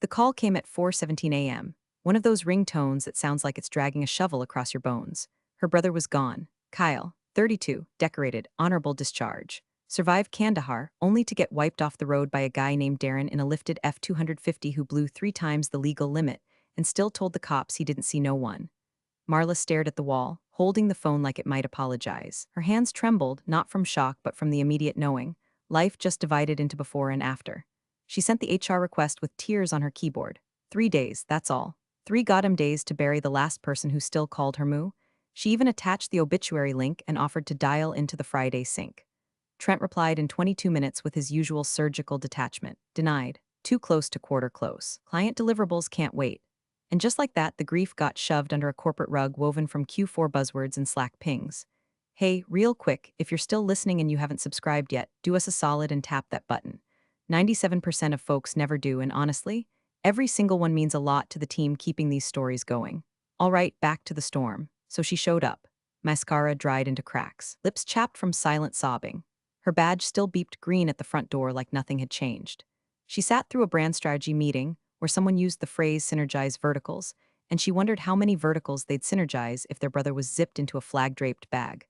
The call came at 4:17 a.m., one of those ringtones that sounds like it's dragging a shovel across your bones. Her brother was gone. Kyle, 32, decorated, honorable discharge. Survived Kandahar, only to get wiped off the road by a guy named Darren in a lifted F-250 who blew 3 times the legal limit and still told the cops he didn't see no one. Marla stared at the wall, holding the phone like it might apologize. Her hands trembled, not from shock but from the immediate knowing. Life just divided into before and after. She sent the HR request with tears on her keyboard. 3 days, that's all. 3 days to bury the last person who still called her Moo. She even attached the obituary link and offered to dial into the Friday sync. Trent replied in 22 minutes with his usual surgical detachment. Denied. Too close to quarter close. Client deliverables can't wait. And just like that, the grief got shoved under a corporate rug woven from Q4 buzzwords and Slack pings. Hey, real quick, if you're still listening and you haven't subscribed yet, do us a solid and tap that button. 97% of folks never do, and honestly, every single one means a lot to the team keeping these stories going. All right, back to the storm. So she showed up. Mascara dried into cracks, lips chapped from silent sobbing. Her badge still beeped green at the front door like nothing had changed. She sat through a brand strategy meeting where someone used the phrase synergize verticals, and she wondered how many verticals they'd synergize if their brother was zipped into a flag-draped bag.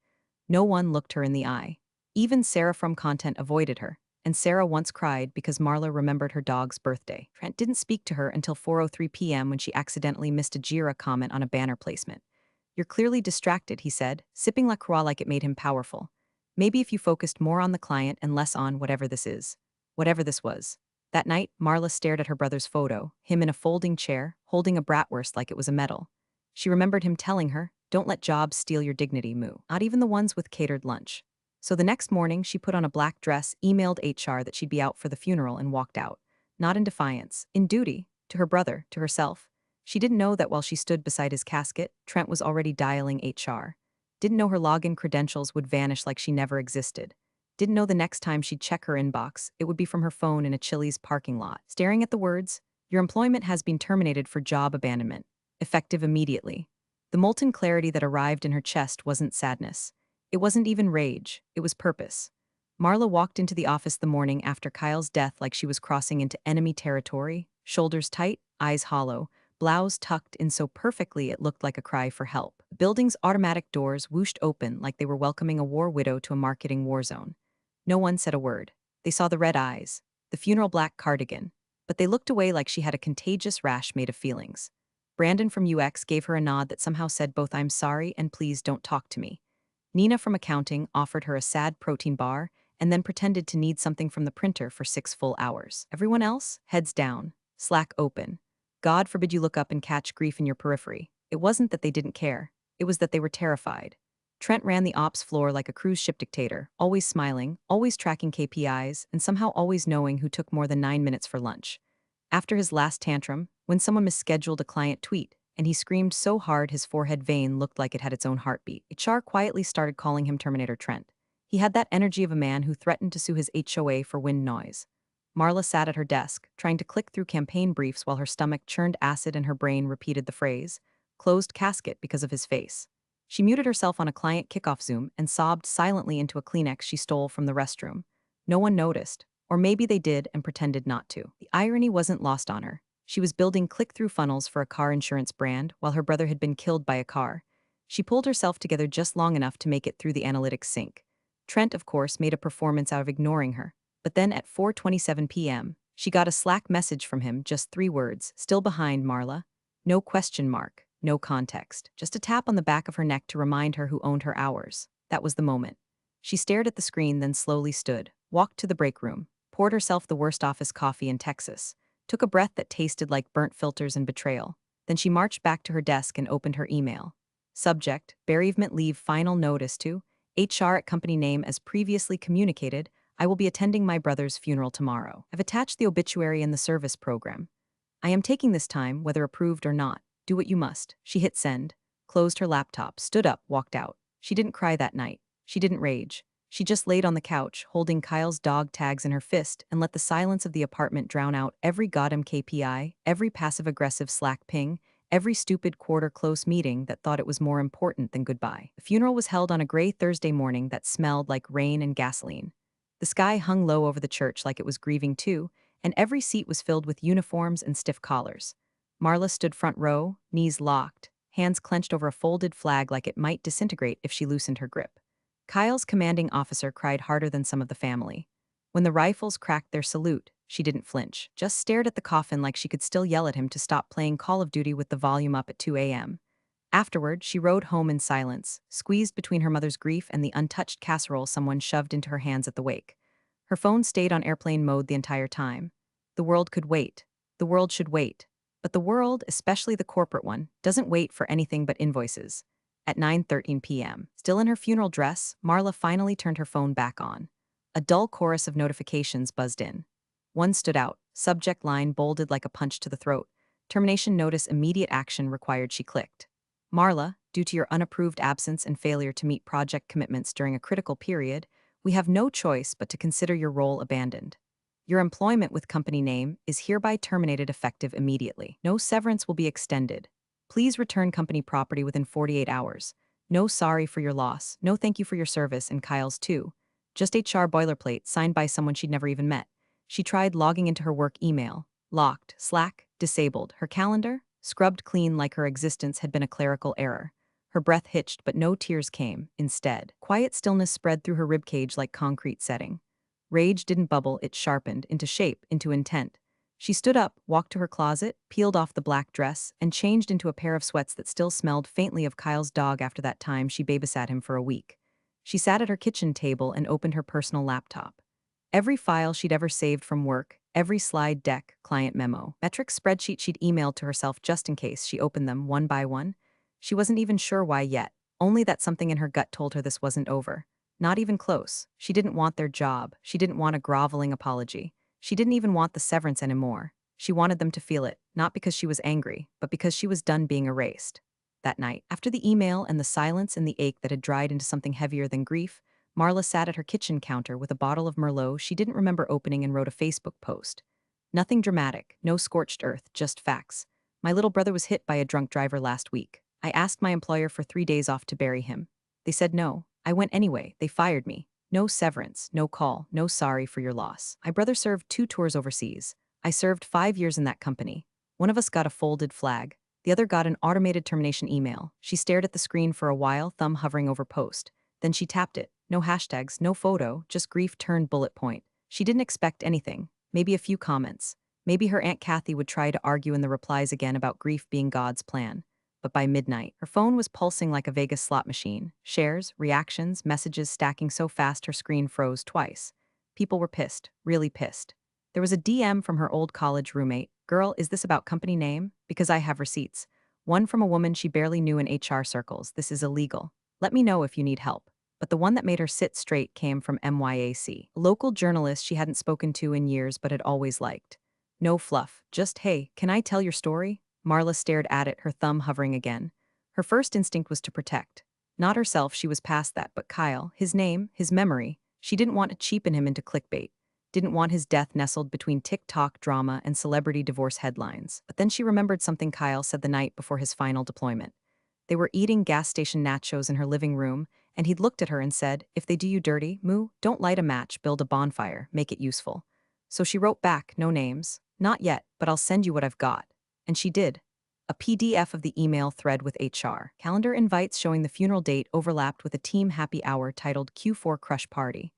No one looked her in the eye. Even Sarah from Content avoided her, and Sarah once cried because Marla remembered her dog's birthday. Trent didn't speak to her until 4:03 p.m. when she accidentally missed a Jira comment on a banner placement. You're clearly distracted, he said, sipping La Croix like it made him powerful. Maybe if you focused more on the client and less on whatever this is. Whatever this was. That night, Marla stared at her brother's photo, him in a folding chair, holding a bratwurst like it was a medal. She remembered him telling her, don't let jobs steal your dignity, Moo. Not even the ones with catered lunch. So the next morning, she put on a black dress, emailed HR that she'd be out for the funeral, and walked out. Not in defiance, in duty, to her brother, to herself. She didn't know that while she stood beside his casket, Trent was already dialing HR. Didn't know her login credentials would vanish like she never existed. Didn't know the next time she'd check her inbox, it would be from her phone in a Chili's parking lot. Staring at the words, your employment has been terminated for job abandonment. Effective immediately. The molten clarity that arrived in her chest wasn't sadness. It wasn't even rage, it was purpose. Marla walked into the office the morning after Kyle's death like she was crossing into enemy territory, shoulders tight, eyes hollow, blouse tucked in so perfectly it looked like a cry for help. The building's automatic doors whooshed open like they were welcoming a war widow to a marketing war zone. No one said a word. They saw the red eyes, the funeral black cardigan, but they looked away like she had a contagious rash made of feelings. Brandon from UX gave her a nod that somehow said both I'm sorry and please don't talk to me. Nina from accounting offered her a sad protein bar and then pretended to need something from the printer for 6 full hours. Everyone else, heads down, Slack open. God forbid you look up and catch grief in your periphery. It wasn't that they didn't care. It was that they were terrified. Trent ran the ops floor like a cruise ship dictator, always smiling, always tracking KPIs, and somehow always knowing who took more than 9 minutes for lunch. After his last tantrum, when someone misscheduled a client tweet, and he screamed so hard his forehead vein looked like it had its own heartbeat, HR quietly started calling him Terminator Trent. He had that energy of a man who threatened to sue his HOA for wind noise. Marla sat at her desk, trying to click through campaign briefs while her stomach churned acid and her brain repeated the phrase, closed casket because of his face. She muted herself on a client kickoff Zoom and sobbed silently into a Kleenex she stole from the restroom. No one noticed, or maybe they did and pretended not to. The irony wasn't lost on her. She was building click-through funnels for a car insurance brand while her brother had been killed by a car. She pulled herself together just long enough to make it through the analytics sync. Trent, of course, made a performance out of ignoring her. But then at 4:27 p.m., she got a Slack message from him, just 3 words, still behind, Marla. No question mark, no context. Just a tap on the back of her neck to remind her who owned her hours. That was the moment. She stared at the screen, then slowly stood, walked to the break room, poured herself the worst office coffee in Texas, took a breath that tasted like burnt filters and betrayal. Then she marched back to her desk and opened her email. Subject, bereavement leave final notice to HR at company name as previously communicated. I will be attending my brother's funeral tomorrow. I've attached the obituary in the service program. I am taking this time, whether approved or not. Do what you must. She hit send, closed her laptop, stood up, walked out. She didn't cry that night. She didn't rage. She just laid on the couch, holding Kyle's dog tags in her fist, and let the silence of the apartment drown out every goddamn KPI, every passive-aggressive Slack ping, every stupid quarter-close meeting that thought it was more important than goodbye. The funeral was held on a gray Thursday morning that smelled like rain and gasoline. The sky hung low over the church like it was grieving too, and every seat was filled with uniforms and stiff collars. Marla stood front row, knees locked, hands clenched over a folded flag like it might disintegrate if she loosened her grip. Kyle's commanding officer cried harder than some of the family. When the rifles cracked their salute, she didn't flinch, just stared at the coffin like she could still yell at him to stop playing Call of Duty with the volume up at 2 a.m. Afterward, she rode home in silence, squeezed between her mother's grief and the untouched casserole someone shoved into her hands at the wake. Her phone stayed on airplane mode the entire time. The world could wait. The world should wait. But the world, especially the corporate one, doesn't wait for anything but invoices. At 9:13 p.m., still in her funeral dress, Marla finally turned her phone back on. A dull chorus of notifications buzzed in. One stood out, subject line bolded like a punch to the throat. Termination notice, immediate action required. She clicked. Marla, due to your unapproved absence and failure to meet project commitments during a critical period, we have no choice but to consider your role abandoned. Your employment with company name is hereby terminated effective immediately. No severance will be extended. Please return company property within 48 hours. No sorry for your loss, no thank you for your service, and Kyle's too. Just HR boilerplate signed by someone she'd never even met. She tried logging into her work email. Locked, Slack, disabled. Her calendar? Scrubbed clean like her existence had been a clerical error. Her breath hitched, but no tears came. Instead, quiet stillness spread through her ribcage like concrete setting. Rage didn't bubble, it sharpened, into shape, into intent. She stood up, walked to her closet, peeled off the black dress, and changed into a pair of sweats that still smelled faintly of Kyle's dog after that time she babysat him for a week. She sat at her kitchen table and opened her personal laptop. Every file she'd ever saved from work, every slide deck, client memo, metrics spreadsheet she'd emailed to herself just in case she opened them one by one. She wasn't even sure why yet, only that something in her gut told her this wasn't over. Not even close. She didn't want their job. She didn't want a groveling apology. She didn't even want the severance anymore. She wanted them to feel it, not because she was angry, but because she was done being erased. That night, after the email and the silence and the ache that had dried into something heavier than grief, Marla sat at her kitchen counter with a bottle of Merlot she didn't remember opening and wrote a Facebook post. Nothing dramatic, no scorched earth, just facts. My little brother was hit by a drunk driver last week. I asked my employer for 3 days off to bury him. They said no. I went anyway. They fired me. No severance, no call, no sorry for your loss. My brother served 2 tours overseas. I served 5 years in that company. One of us got a folded flag. The other got an automated termination email. She stared at the screen for a while, thumb hovering over post. Then she tapped it. No hashtags, no photo, just grief turned bullet point. She didn't expect anything. Maybe a few comments. Maybe her Aunt Kathy would try to argue in the replies again about grief being God's plan. But by midnight, her phone was pulsing like a Vegas slot machine. Shares, reactions, messages stacking so fast her screen froze twice. People were pissed, really pissed. There was a DM from her old college roommate. Girl, is this about company name? Because I have receipts. One from a woman she barely knew in HR circles. This is illegal. Let me know if you need help. But the one that made her sit straight came from MYAC, a local journalist she hadn't spoken to in years but had always liked. No fluff, just, hey, can I tell your story? Marla stared at it, her thumb hovering again. Her first instinct was to protect. Not herself, she was past that, but Kyle, his name, his memory. She didn't want to cheapen him into clickbait. Didn't want his death nestled between TikTok drama and celebrity divorce headlines. But then she remembered something Kyle said the night before his final deployment. They were eating gas station nachos in her living room, and he'd looked at her and said, if they do you dirty, moo, don't light a match, build a bonfire, make it useful. So she wrote back, no names. Not yet, but I'll send you what I've got. And she did. A PDF of the email thread with HR. Calendar invites showing the funeral date overlapped with a team happy hour titled Q4 Crush Party.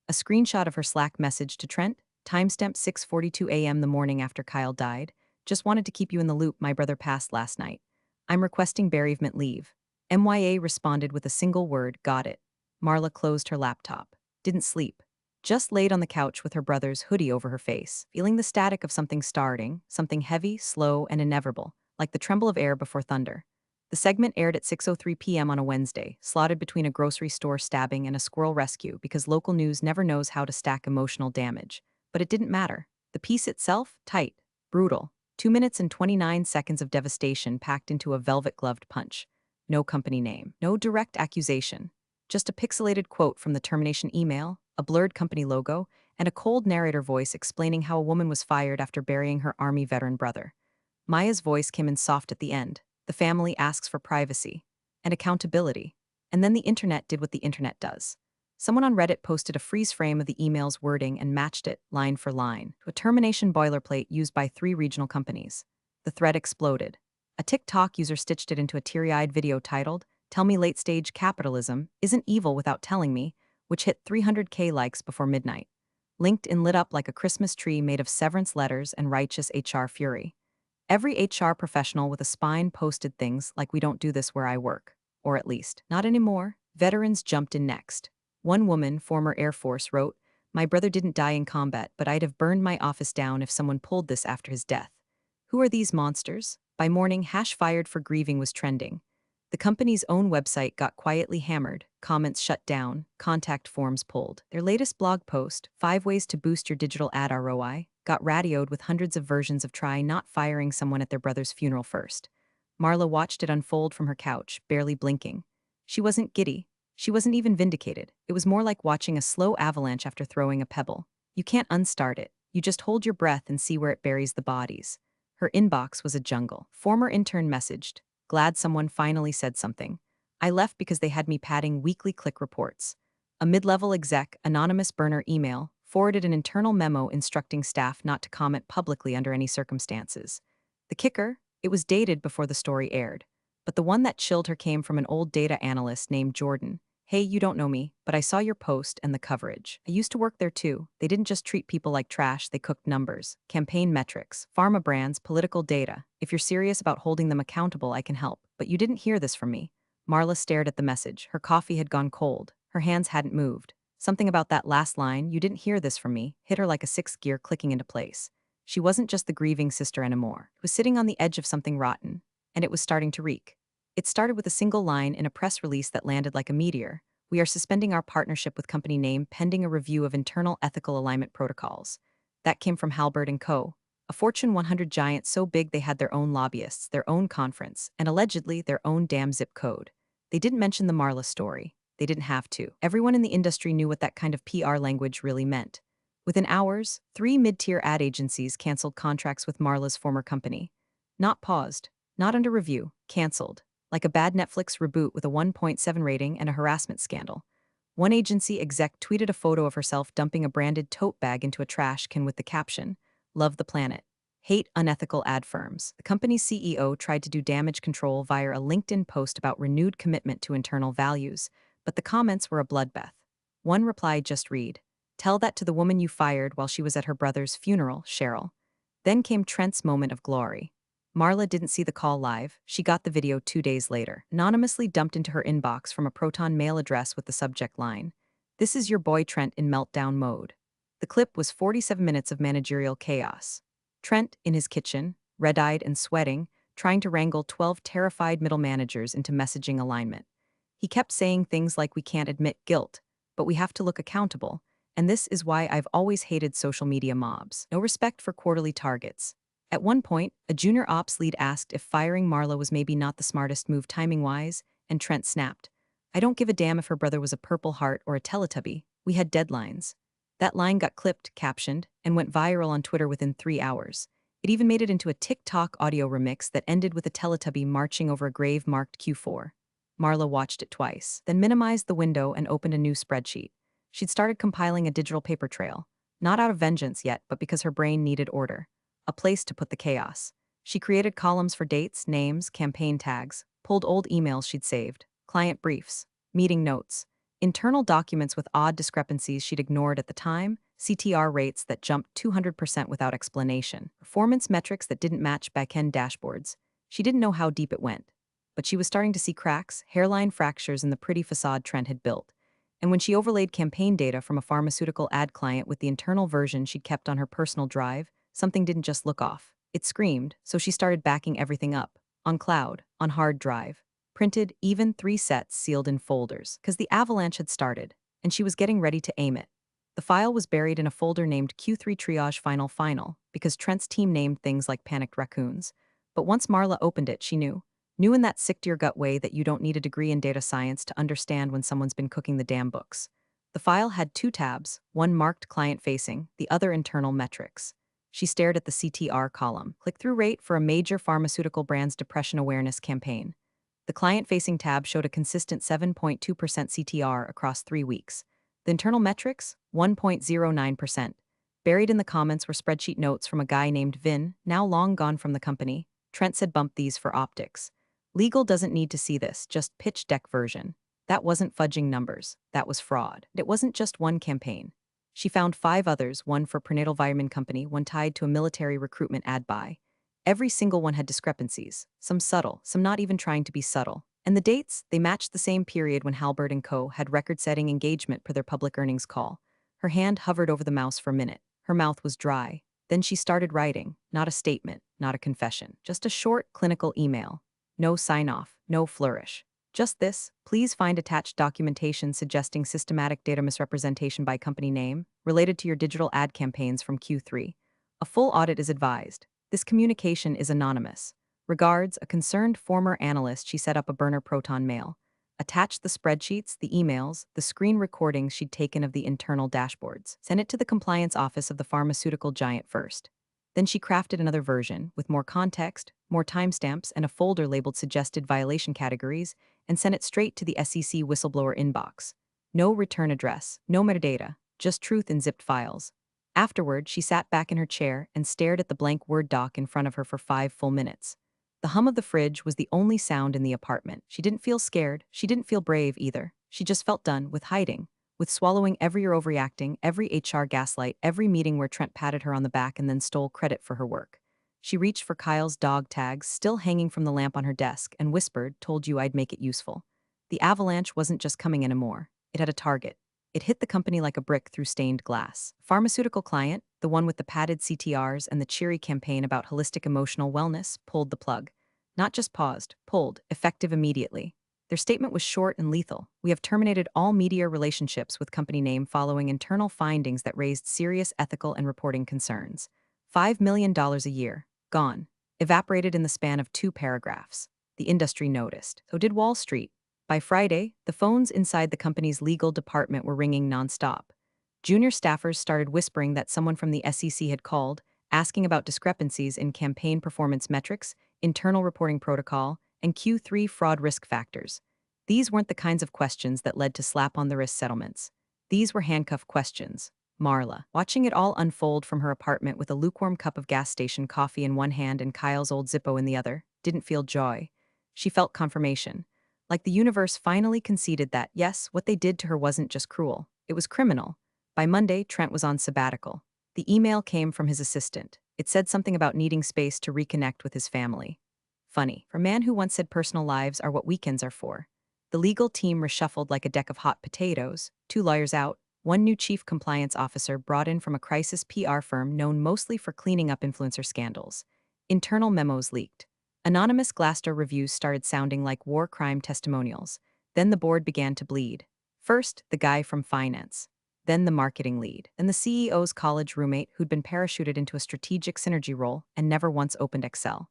A screenshot of her Slack message to Trent, timestamp 6:42 a.m. the morning after Kyle died. Just wanted to keep you in the loop, my brother passed last night. I'm requesting bereavement leave. MYA responded with a single word, got it. Marla closed her laptop. Didn't sleep. Just laid on the couch with her brother's hoodie over her face, feeling the static of something starting, something heavy, slow, and inevitable, like the tremble of air before thunder. The segment aired at 6:03 p.m. on a Wednesday, slotted between a grocery store stabbing and a squirrel rescue because local news never knows how to stack emotional damage. But it didn't matter. The piece itself, tight, brutal. 2 minutes and 29 seconds of devastation packed into a velvet-gloved punch. No company name, no direct accusation. Just a pixelated quote from the termination email, a blurred company logo, and a cold narrator voice explaining how a woman was fired after burying her Army veteran brother. Maya's voice came in soft at the end. The family asks for privacy and accountability. And then the internet did what the internet does. Someone on Reddit posted a freeze frame of the email's wording and matched it, line for line, to a termination boilerplate used by 3 regional companies. The thread exploded. A TikTok user stitched it into a teary-eyed video titled, "Tell Me Late-Stage Capitalism Isn't Evil Without Telling Me," which hit 300K likes before midnight. LinkedIn lit up like a Christmas tree made of severance letters and righteous HR fury. Every HR professional with a spine posted things like, "We don't do this where I work." Or at least, "Not anymore." Veterans jumped in next. One woman, former Air Force, wrote, "My brother didn't die in combat, but I'd have burned my office down if someone pulled this after his death. Who are these monsters?" By morning, #fired for Grieving was trending. The company's own website got quietly hammered, comments shut down, contact forms pulled. Their latest blog post, "5 Ways to Boost Your Digital Ad ROI, got radioed with hundreds of versions of try not firing someone at their brother's funeral first. Marla watched it unfold from her couch, barely blinking. She wasn't giddy. She wasn't even vindicated. It was more like watching a slow avalanche after throwing a pebble. You can't unstart it. You just hold your breath and see where it buries the bodies. Her inbox was a jungle. Former intern messaged, "Glad someone finally said something. I left because they had me padding weekly click reports." A mid-level exec, anonymous burner email, forwarded an internal memo instructing staff not to comment publicly under any circumstances. The kicker? It was dated before the story aired. But the one that chilled her came from an old data analyst named Jordan. "Hey, you don't know me, but I saw your post and the coverage. I used to work there too. They didn't just treat people like trash, they cooked numbers, campaign metrics, pharma brands, political data. If you're serious about holding them accountable, I can help. But you didn't hear this from me." Marla stared at the message. Her coffee had gone cold. Her hands hadn't moved. Something about that last line, "You didn't hear this from me," hit her like a sixth gear clicking into place. She wasn't just the grieving sister anymore. She was sitting on the edge of something rotten, and it was starting to reek. It started with a single line in a press release that landed like a meteor. "We are suspending our partnership with company name pending a review of internal ethical alignment protocols." That came from Halbert and Co., a Fortune 100 giant so big they had their own lobbyists, their own conference, and allegedly their own damn zip code. They didn't mention the Marla story. They didn't have to. Everyone in the industry knew what that kind of PR language really meant. Within hours, 3 mid-tier ad agencies canceled contracts with Marla's former company. Not paused, not under review, canceled. Like a bad Netflix reboot with a 1.7 rating and a harassment scandal. One agency exec tweeted a photo of herself dumping a branded tote bag into a trash can with the caption, "Love the planet. Hate unethical ad firms." The company's CEO tried to do damage control via a LinkedIn post about renewed commitment to internal values, but the comments were a bloodbath. One reply just read, "Tell that to the woman you fired while she was at her brother's funeral, Cheryl." Then came Trent's moment of glory. Marla didn't see the call live. She got the video 2 days later, anonymously dumped into her inbox from a Proton mail address with the subject line, "This is your boy Trent in meltdown mode." The clip was 47 minutes of managerial chaos. Trent, in his kitchen, red-eyed and sweating, trying to wrangle 12 terrified middle managers into messaging alignment. He kept saying things like, "We can't admit guilt, but we have to look accountable. And this is why I've always hated social media mobs. No respect for quarterly targets." At one point, a junior ops lead asked if firing Marla was maybe not the smartest move timing-wise, and Trent snapped, "I don't give a damn if her brother was a Purple Heart or a Teletubby. We had deadlines." That line got clipped, captioned, and went viral on Twitter within 3 hours. It even made it into a TikTok audio remix that ended with a Teletubby marching over a grave marked Q4. Marla watched it twice, then minimized the window and opened a new spreadsheet. She'd started compiling a digital paper trail, not out of vengeance yet, but because her brain needed order. A place to put the chaos. She created columns for dates, names, campaign tags, pulled old emails she'd saved, client briefs, meeting notes, internal documents with odd discrepancies she'd ignored at the time, CTR rates that jumped 200% without explanation, performance metrics that didn't match back-end dashboards. She didn't know how deep it went. But she was starting to see cracks, hairline fractures in the pretty facade Trent had built. And when she overlaid campaign data from a pharmaceutical ad client with the internal version she'd kept on her personal drive, something didn't just look off. It screamed, so she started backing everything up. On cloud, on hard drive. Printed, even 3 sets sealed in folders, because the avalanche had started, and she was getting ready to aim it. The file was buried in a folder named Q3 Triage Final, because Trent's team named things like panicked raccoons. But once Marla opened it, she knew. Knew in that sick-to-your-gut way that you don't need a degree in data science to understand when someone's been cooking the damn books. The file had 2 tabs, one marked client-facing, the other internal metrics. She stared at the CTR column, click-through rate for a major pharmaceutical brand's depression awareness campaign. The client-facing tab showed a consistent 7.2% CTR across 3 weeks. The internal metrics? 1.09%. Buried in the comments were spreadsheet notes from a guy named Vin, now long gone from the company. Trent said bump these for optics. Legal doesn't need to see this, just pitch deck version. That wasn't fudging numbers, that was fraud. It wasn't just one campaign. She found 5 others, one for prenatal vitamin company, one tied to a military recruitment ad buy. Every single one had discrepancies, some subtle, some not even trying to be subtle. And the dates, they matched the same period when Halbert and Co. had record-setting engagement per their public earnings call. Her hand hovered over the mouse for a minute. Her mouth was dry. Then she started writing, not a statement, not a confession, just a short, clinical email. No sign-off, no flourish. Just this, please find attached documentation suggesting systematic data misrepresentation by company name related to your digital ad campaigns from Q3. A full audit is advised. This communication is anonymous. Regards, a concerned former analyst. She set up a burner Proton mail. Attached the spreadsheets, the emails, the screen recordings she'd taken of the internal dashboards. Sent it to the compliance office of the pharmaceutical giant first. Then she crafted another version, with more context, more timestamps, and a folder labeled suggested violation categories, and sent it straight to the SEC whistleblower inbox. No return address, no metadata, just truth in zipped files. Afterward, she sat back in her chair and stared at the blank Word doc in front of her for 5 full minutes. The hum of the fridge was the only sound in the apartment. She didn't feel scared, she didn't feel brave either. She just felt done with hiding, with swallowing every year overreacting, every HR gaslight, every meeting where Trent patted her on the back and then stole credit for her work. She reached for Kyle's dog tags, still hanging from the lamp on her desk, and whispered, "Told you I'd make it useful." The avalanche wasn't just coming anymore. It had a target. It hit the company like a brick through stained glass. Pharmaceutical client, the one with the padded CTRs and the cheery campaign about holistic emotional wellness, pulled the plug. Not just paused, pulled, effective immediately. Their statement was short and lethal. "We have terminated all media relationships with company name following internal findings that raised serious ethical and reporting concerns." $5 million a year. Gone. Evaporated in the span of 2 paragraphs. The industry noticed. So did Wall Street. By Friday, the phones inside the company's legal department were ringing nonstop. Junior staffers started whispering that someone from the SEC had called, asking about discrepancies in campaign performance metrics, internal reporting protocol, and Q3 fraud risk factors. These weren't the kinds of questions that led to slap-on-the-wrist settlements. These were handcuff questions. Marla, watching it all unfold from her apartment with a lukewarm cup of gas station coffee in one hand and Kyle's old Zippo in the other, didn't feel joy. She felt confirmation. Like the universe finally conceded that, yes, what they did to her wasn't just cruel, it was criminal. By Monday, Trent was on sabbatical. The email came from his assistant. It said something about needing space to reconnect with his family. Funny, for a man who once said personal lives are what weekends are for. The legal team reshuffled like a deck of hot potatoes, 2 lawyers out, 1 new chief compliance officer brought in from a crisis PR firm known mostly for cleaning up influencer scandals. Internal memos leaked. Anonymous Glassdoor reviews started sounding like war crime testimonials. Then the board began to bleed. First, the guy from finance. Then the marketing lead. Then the CEO's college roommate who'd been parachuted into a strategic synergy role and never once opened Excel.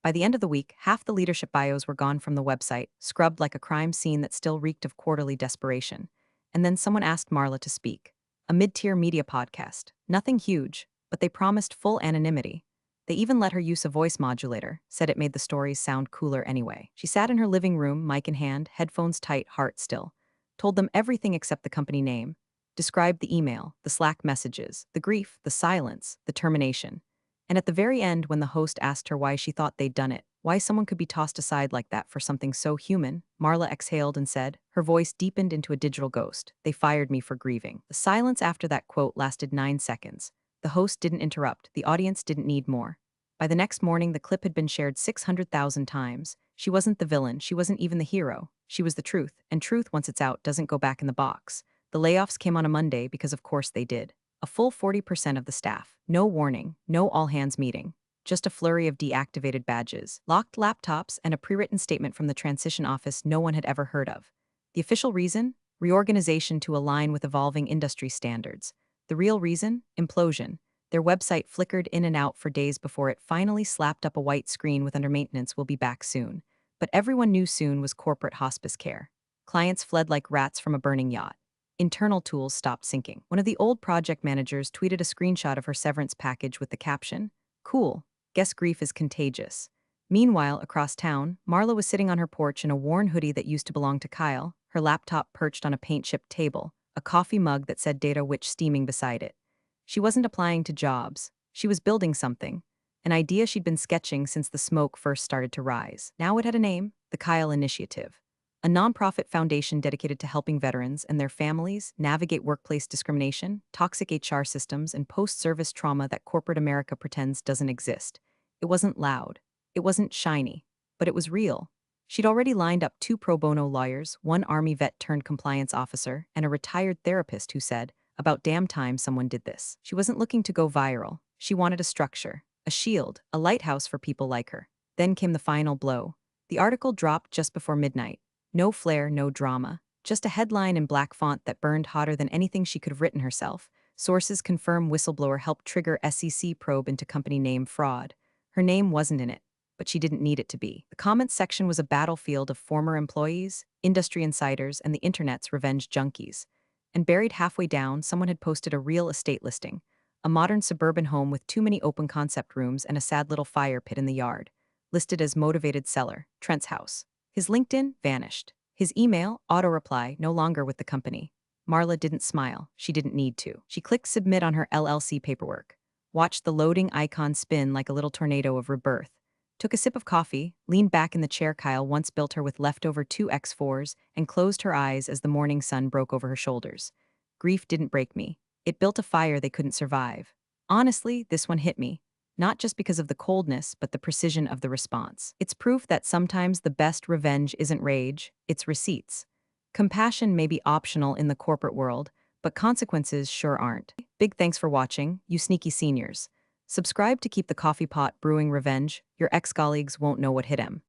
By the end of the week, half the leadership bios were gone from the website, scrubbed like a crime scene that still reeked of quarterly desperation. And then someone asked Marla to speak. A mid-tier media podcast. Nothing huge, but they promised full anonymity. They even let her use a voice modulator, said it made the stories sound cooler anyway. She sat in her living room, mic in hand, headphones tight, heart still. Told them everything except the company name. Described the email, the Slack messages, the grief, the silence, the termination. And at the very end, when the host asked her why she thought they'd done it, why someone could be tossed aside like that for something so human, Marla exhaled and said, her voice deepened into a digital ghost, "They fired me for grieving." The silence after that quote lasted 9 seconds. The host didn't interrupt, the audience didn't need more. By the next morning, the clip had been shared 600,000 times. She wasn't the villain, she wasn't even the hero. She was the truth, and truth, once it's out, doesn't go back in the box. The layoffs came on a Monday because of course they did. A full 40% of the staff. No warning, no all-hands meeting. Just a flurry of deactivated badges, locked laptops, and a pre-written statement from the transition office no one had ever heard of. The official reason? Reorganization to align with evolving industry standards. The real reason? Implosion. Their website flickered in and out for days before it finally slapped up a white screen with "under maintenance, will be back soon." But everyone knew soon was corporate hospice care. Clients fled like rats from a burning yacht. Internal tools stopped syncing. One of the old project managers tweeted a screenshot of her severance package with the caption, "Cool, guess grief is contagious." Meanwhile, across town, Marla was sitting on her porch in a worn hoodie that used to belong to Kyle, her laptop perched on a paint-chipped table, a coffee mug that said Data Witch steaming beside it. She wasn't applying to jobs. She was building something. An idea she'd been sketching since the smoke first started to rise. Now it had a name, the Kyle Initiative, a nonprofit foundation dedicated to helping veterans and their families navigate workplace discrimination, toxic HR systems, and post-service trauma that corporate America pretends doesn't exist. It wasn't loud. It wasn't shiny. But it was real. She'd already lined up 2 pro bono lawyers, one Army vet turned compliance officer, and a retired therapist who said, about damn time someone did this. She wasn't looking to go viral. She wanted a structure, a shield, a lighthouse for people like her. Then came the final blow. The article dropped just before midnight. No flair, no drama. Just a headline in black font that burned hotter than anything she could have written herself. Sources confirm whistleblower helped trigger SEC probe into company name fraud. Her name wasn't in it, but she didn't need it to be. The comments section was a battlefield of former employees, industry insiders, and the internet's revenge junkies. And buried halfway down, someone had posted a real estate listing, a modern suburban home with too many open concept rooms and a sad little fire pit in the yard, listed as motivated seller, Trent's house. His LinkedIn vanished. His email, auto-reply, no longer with the company. Marla didn't smile. She didn't need to. She clicked submit on her LLC paperwork, watched the loading icon spin like a little tornado of rebirth, took a sip of coffee, leaned back in the chair Kyle once built her with leftover 2x4s, and closed her eyes as the morning sun broke over her shoulders. Grief didn't break me. It built a fire they couldn't survive. Honestly, this one hit me. Not just because of the coldness, but the precision of the response. It's proof that sometimes the best revenge isn't rage, it's receipts. Compassion may be optional in the corporate world, but consequences sure aren't. Big thanks for watching, you sneaky seniors. Subscribe to keep the coffee pot brewing revenge. Your ex-colleagues won't know what hit 'em.